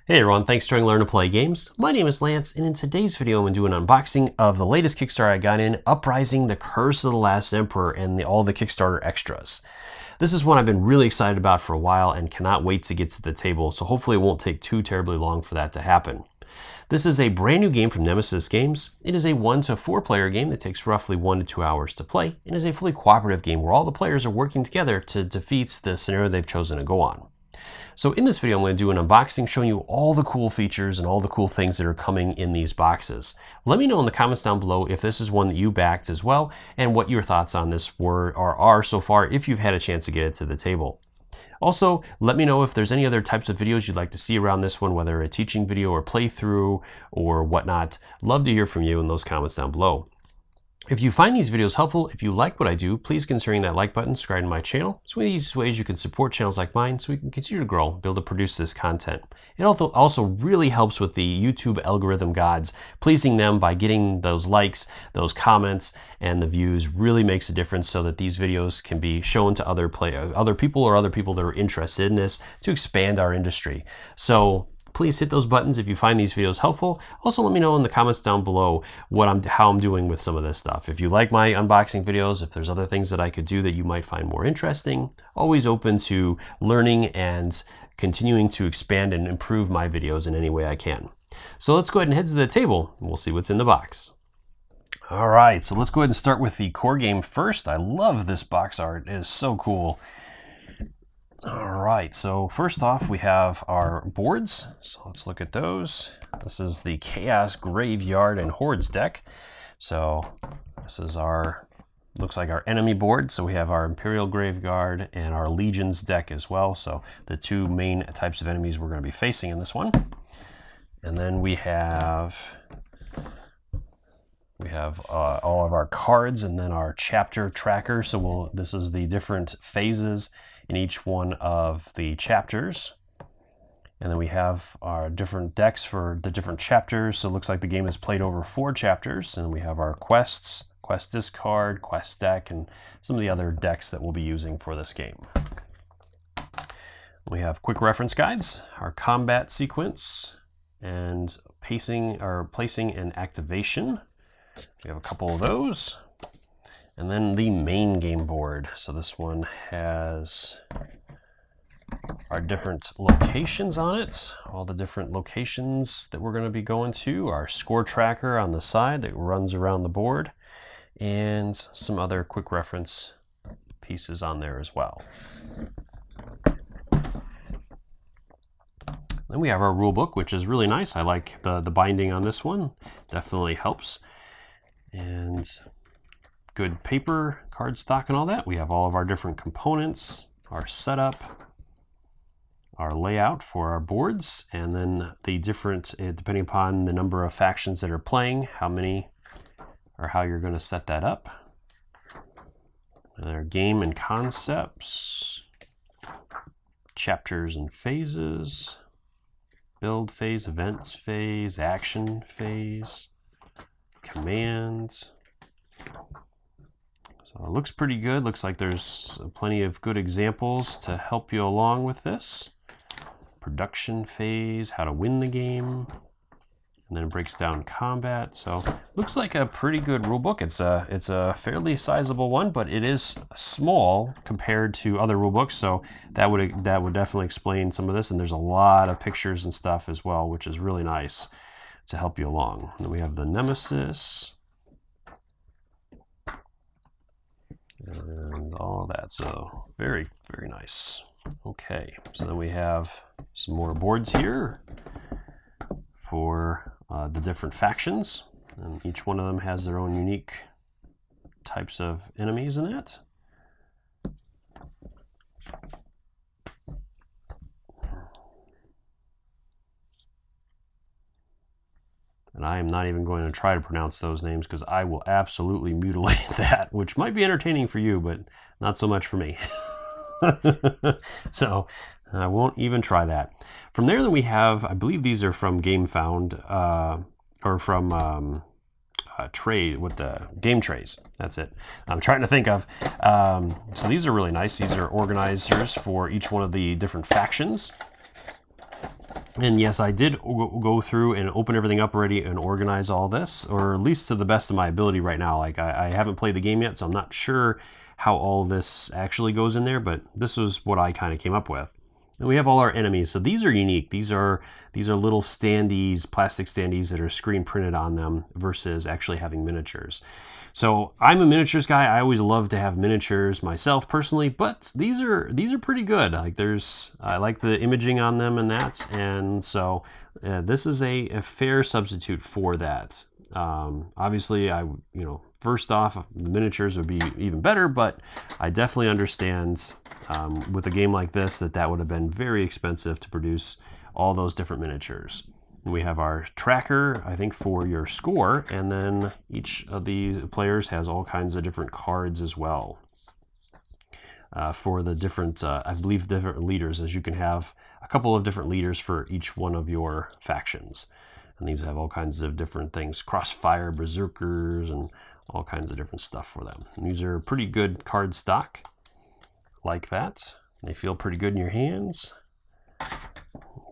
Hey everyone, thanks for Learn to Play Games. My name is Lance, and in today's video I'm going to do an unboxing of the latest Kickstarter I got in, Uprising, The Curse of the Last Emperor, and all the Kickstarter extras. This is one I've been really excited about for a while and cannot wait to get to the table, so hopefully it won't take too terribly long for that to happen. This is a brand new game from Nemesis Games. It is a 1 to 4 player game that takes roughly 1 to 2 hours to play, and is a fully cooperative game where all the players are working together to defeat the scenario they've chosen to go on. So in this video, I'm going to do an unboxing showing you all the cool features and all the cool things that are coming in these boxes. Let me know in the comments down below if this is one that you backed as well and what your thoughts on this were or are so far if you've had a chance to get it to the table. Also, let me know if there's any other types of videos you'd like to see around this one, whether a teaching video or playthrough or whatnot. Love to hear from you in those comments down below. If you find these videos helpful, if you like what I do, please consider hitting that like button, subscribe to my channel. It's one of the easiest ways you can support channels like mine so we can continue to grow, be able to produce this content. It also really helps with the YouTube algorithm gods. Pleasing them by getting those likes, those comments, and the views really makes a difference so that these videos can be shown to other people or other people that are interested in this to expand our industry. So please hit those buttons if you find these videos helpful. Also, let me know in the comments down below how I'm doing with some of this stuff. If you like my unboxing videos, if there's other things that I could do that you might find more interesting, always open to learning and continuing to expand and improve my videos in any way I can. So let's go ahead and head to the table and we'll see what's in the box. All right, so let's go ahead and start with the core game first. I love this box art. It is so cool. All right, so first off, we have our boards. So let's look at those. This is the Chaos Graveyard and Hordes deck. So this is looks like our enemy board. So we have our Imperial Graveyard and our Legions deck as well. So the two main types of enemies we're going to be facing in this one. And then we have all of our cards and then our chapter tracker. So this is the different phases in each one of the chapters. And then we have our different decks for the different chapters. So it looks like the game is played over 4 chapters. And we have our quests, quest discard, quest deck, and some of the other decks that we'll be using for this game. We have quick reference guides, our combat sequence, and placing and activation. We have a couple of those. And then the main game board. So this one has our different locations on it, all the different locations that we're going to be going to, our score tracker on the side that runs around the board, and some other quick reference pieces on there as well. Then we have our rule book, which is really nice. I like the binding on this one. Definitely helps. And good paper, cardstock, and all that. We have all of our different components, our setup, our layout for our boards, and then the different, depending upon the number of factions that are playing, how many or how you're going to set that up. And our game and concepts, chapters and phases, build phase, events phase, action phase, commands. So it looks pretty good. Looks like there's plenty of good examples to help you along with this. Production phase, how to win the game, and then it breaks down combat. So looks like a pretty good rule book. It's a fairly sizable one, but it is small compared to other rule books. So that would definitely explain some of this. And there's a lot of pictures and stuff as well, which is really nice to help you along. And then we have the Nemesis. And all of that, so very, very nice. Okay, so then we have some more boards here for the different factions, and each one of them has their own unique types of enemies in it. And I am not even going to try to pronounce those names because I will absolutely mutilate that, which might be entertaining for you, but not so much for me. So I won't even try that. From there, then we have, I believe these are from GameFound, or from tray with the game trays. That's it. I'm trying to think of. So these are really nice. These are organizers for each one of the different factions. And yes, I did go through and open everything up already and organize all this, or at least to the best of my ability right now. Like I haven't played the game yet, so I'm not sure how all this actually goes in there, but this was what I kind of came up with. And we have all our enemies. So these are unique. These are little standees, plastic standees that are screen printed on them versus actually having miniatures. So I'm a miniatures guy. I always love to have miniatures myself personally, but these are pretty good. Like I like the imaging on them and that, and so this is a fair substitute for that. Obviously, first off, the miniatures would be even better, but I definitely understand with a game like this that would have been very expensive to produce all those different miniatures. We have our tracker, I think, for your score, and then each of the players has all kinds of different cards as well for the different, I believe, different leaders, as you can have a couple of different leaders for each one of your factions. And these have all kinds of different things, crossfire, berserkers, and all kinds of different stuff for them. And these are pretty good card stock, like that. They feel pretty good in your hands.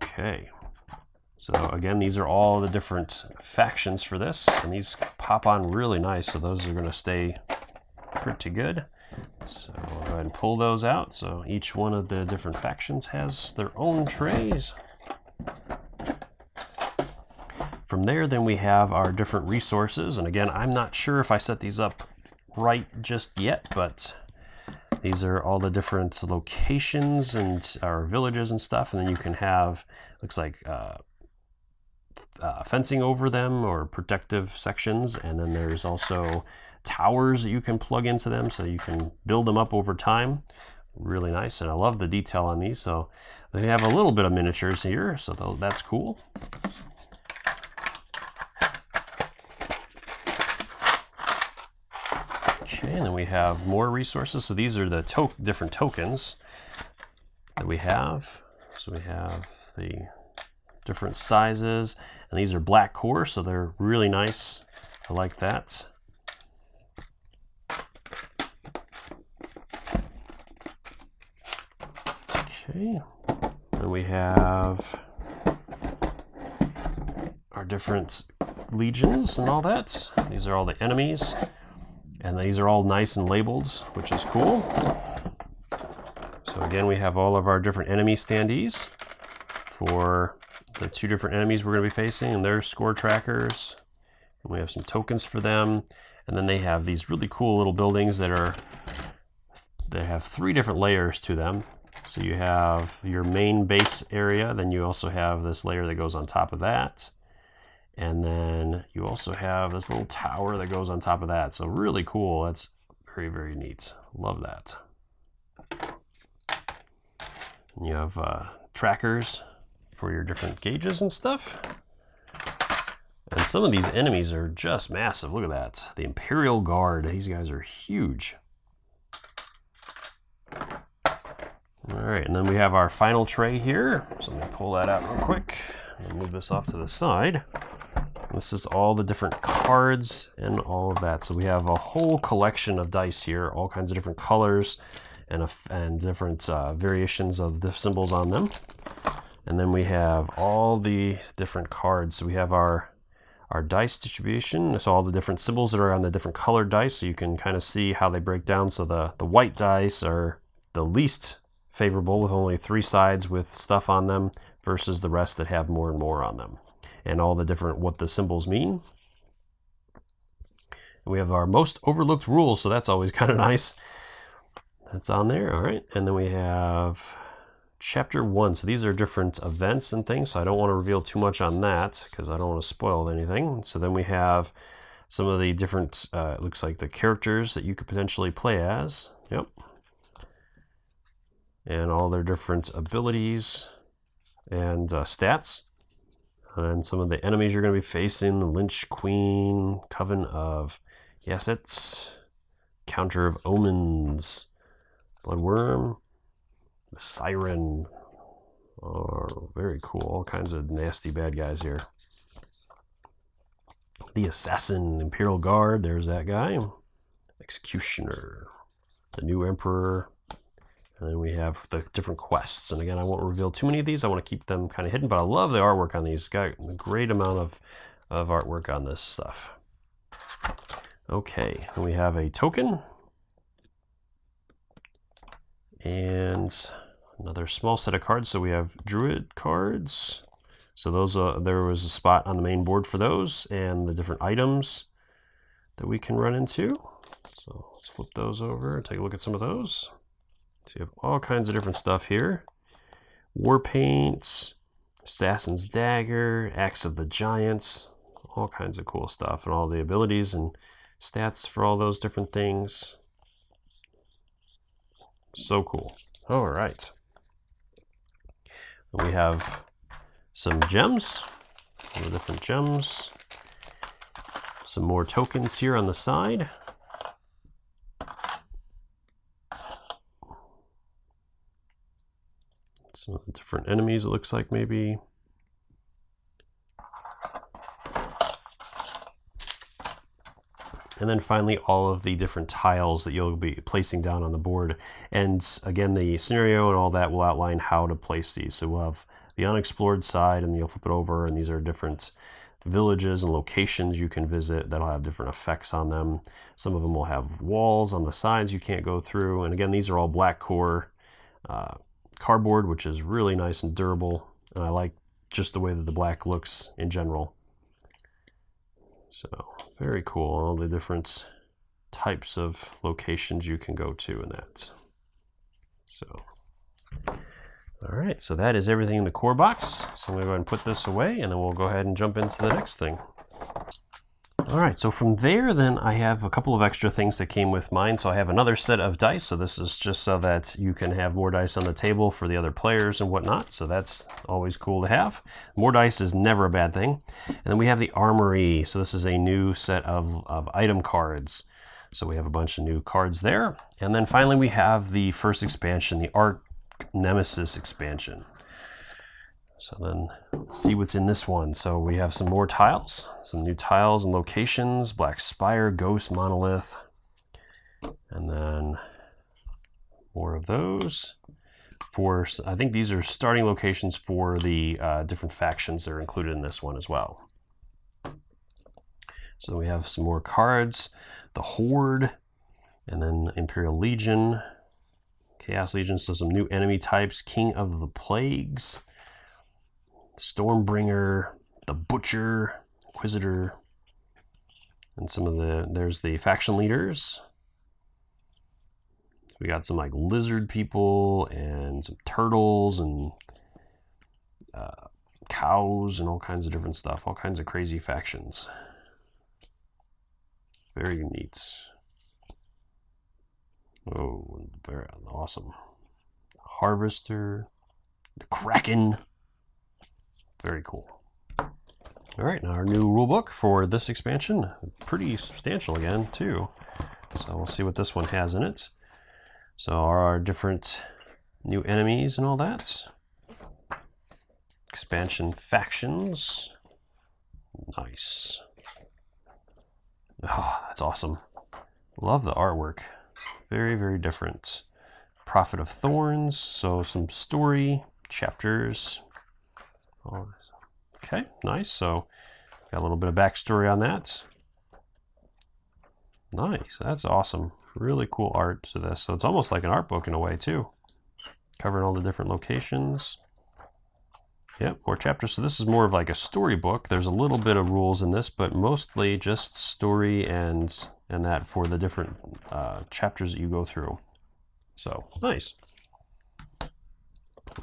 Okay. So again, these are all the different factions for this, and these pop on really nice, so those are going to stay pretty good. So we'll go ahead and pull those out. So each one of the different factions has their own trays. From there, then we have our different resources, and again, I'm not sure if I set these up right just yet, but these are all the different locations and our villages and stuff, and then you can have, looks like, fencing over them or protective sections, and then there's also towers that you can plug into them so you can build them up over time. Really nice, and I love the detail on these. So they have a little bit of miniatures here, so that's cool. Okay, and then we have more resources. So these are the different tokens that we have. So we have the different sizes, and these are black core, so they're really nice. I like that. Okay, and we have our different legions and all that. These are all the enemies, and these are all nice and labeled, which is cool. So again, we have all of our different enemy standees for the two different enemies we're going to be facing, and their score trackers. And we have some tokens for them, and then they have these really cool little buildings they have 3 different layers to them. So you have your main base area, then you also have this layer that goes on top of that, and then you also have this little tower that goes on top of that. So really cool. That's very, very neat. Love that. And you have trackers for your different gauges and stuff. And some of these enemies are just massive. Look at that. The Imperial Guard. These guys are huge. All right, and then we have our final tray here. So let me pull that out real quick and move this off to the side. This is all the different cards and all of that. So we have a whole collection of dice here, all kinds of different colors and different variations of the symbols on them. And then we have all the different cards. So we have our dice distribution. So all the different symbols that are on the different colored dice, so you can kind of see how they break down. So the white dice are the least favorable, with only 3 sides with stuff on them, versus the rest that have more and more on them. And all the different, what the symbols mean. And we have our most overlooked rules, so that's always kind of nice. That's on there, all right. And then we have Chapter 1. So these are different events and things, so I don't want to reveal too much on that because I don't want to spoil anything. So then we have some of the different, it looks like the characters that you could potentially play as. Yep. And all their different abilities and stats. And some of the enemies you're going to be facing: the Lynch Queen, Coven of Yasets, Counter of Omens, Bloodworm, the Siren. Oh, very cool. All kinds of nasty bad guys here. The Assassin, Imperial Guard, there's that guy. Executioner, the new Emperor, And then we have the different quests. And again, I won't reveal too many of these. I want to keep them kind of hidden, but I love the artwork on these. Got a great amount of artwork on this stuff. Okay, and we have a token. And another small set of cards. So we have Druid cards. So those there was a spot on the main board for those and the different items that we can run into. So let's flip those over and take a look at some of those. So you have all kinds of different stuff here. War Paints, Assassin's Dagger, Axe of the Giants, all kinds of cool stuff, and all the abilities and stats for all those different things. So cool. All right. We have some gems, all the different gems. Some more tokens here on the side. Some of the different enemies, it looks like maybe. And then finally, all of the different tiles that you'll be placing down on the board. And again, the scenario and all that will outline how to place these. So we'll have the unexplored side, and you'll flip it over, and these are different villages and locations you can visit that'll have different effects on them. Some of them will have walls on the sides you can't go through. And again, these are all black core cardboard, which is really nice and durable. And I like just the way that the black looks in general. So very cool, all the different types of locations you can go to in that. So, all right, so that is everything in the core box. So I'm gonna go ahead and put this away, and then we'll go ahead and jump into the next thing. All right, so from there, then I have a couple of extra things that came with mine. So I have another set of dice. So this is just so that you can have more dice on the table for the other players and whatnot. So that's always cool to have. More dice is never a bad thing. And then we have the armory. So this is a new set of item cards. So we have a bunch of new cards there. And then finally, we have the first expansion, the Nemesis expansion. So then let's see what's in this one. So we have some more tiles, some new tiles and locations, Black Spire, Ghost, Monolith, and then more of those. I think these are starting locations for the different factions that are included in this one as well. So we have some more cards, the Horde, and then Imperial Legion, Chaos Legion, so some new enemy types, King of the Plagues, Stormbringer, the Butcher, Inquisitor, and some of there's the faction leaders. We got some like lizard people and some turtles and cows and all kinds of different stuff, all kinds of crazy factions. Very neat. Oh, very awesome. Harvester, the Kraken. Very cool. All right, now our new rulebook for this expansion, pretty substantial again too. So we'll see what this one has in it. So our different new enemies and all that. Expansion factions. Nice. Oh, that's awesome. Love the artwork. Very, very different. Prophet of Thorns, so some story, chapters. Okay, nice. So got a little bit of backstory on that. Nice, that's awesome. Really cool art to this. So it's almost like an art book in a way too. Covering all the different locations. Yep, more chapters. So this is more of like a storybook. There's a little bit of rules in this, but mostly just story and that for the different chapters that you go through. So nice.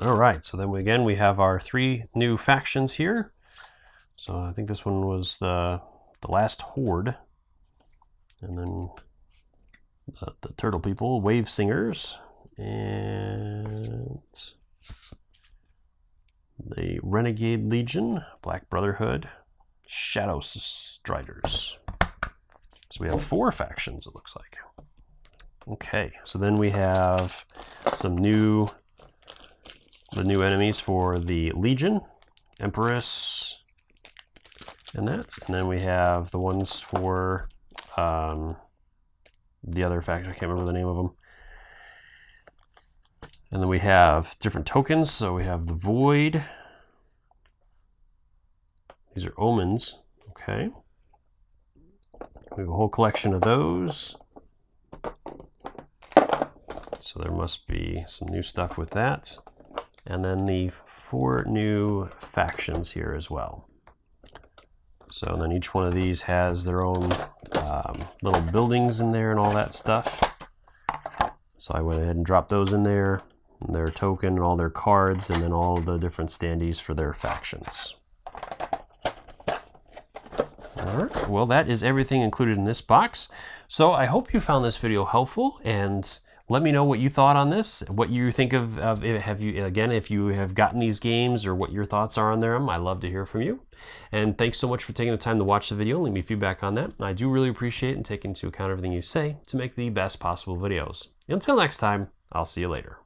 All right, so then we have our 3 new factions here. So I think this one was the last Horde. And then the Turtle People, Wave Singers, and the Renegade Legion, Black Brotherhood, Shadow Striders. So we have 4 factions, it looks like. Okay, so then we have some the new enemies for the Legion, Empress, and that. And then we have the ones for the other faction. I can't remember the name of them. And then we have different tokens. So we have the Void. These are omens. Okay. We have a whole collection of those. So there must be some new stuff with that. And then the 4 new factions here as well. So then each one of these has their own little buildings in there and all that stuff. So I went ahead and dropped those in there, and their token and all their cards, and then all the different standees for their factions. All right, well, that is everything included in this box. So I hope you found this video helpful, and let me know what you thought on this, what you think of have you, again, if you have gotten these games or what your thoughts are on them. I love to hear from you. And thanks so much for taking the time to watch the video and leave me feedback on that. I do really appreciate and take into account everything you say to make the best possible videos. Until next time, I'll see you later.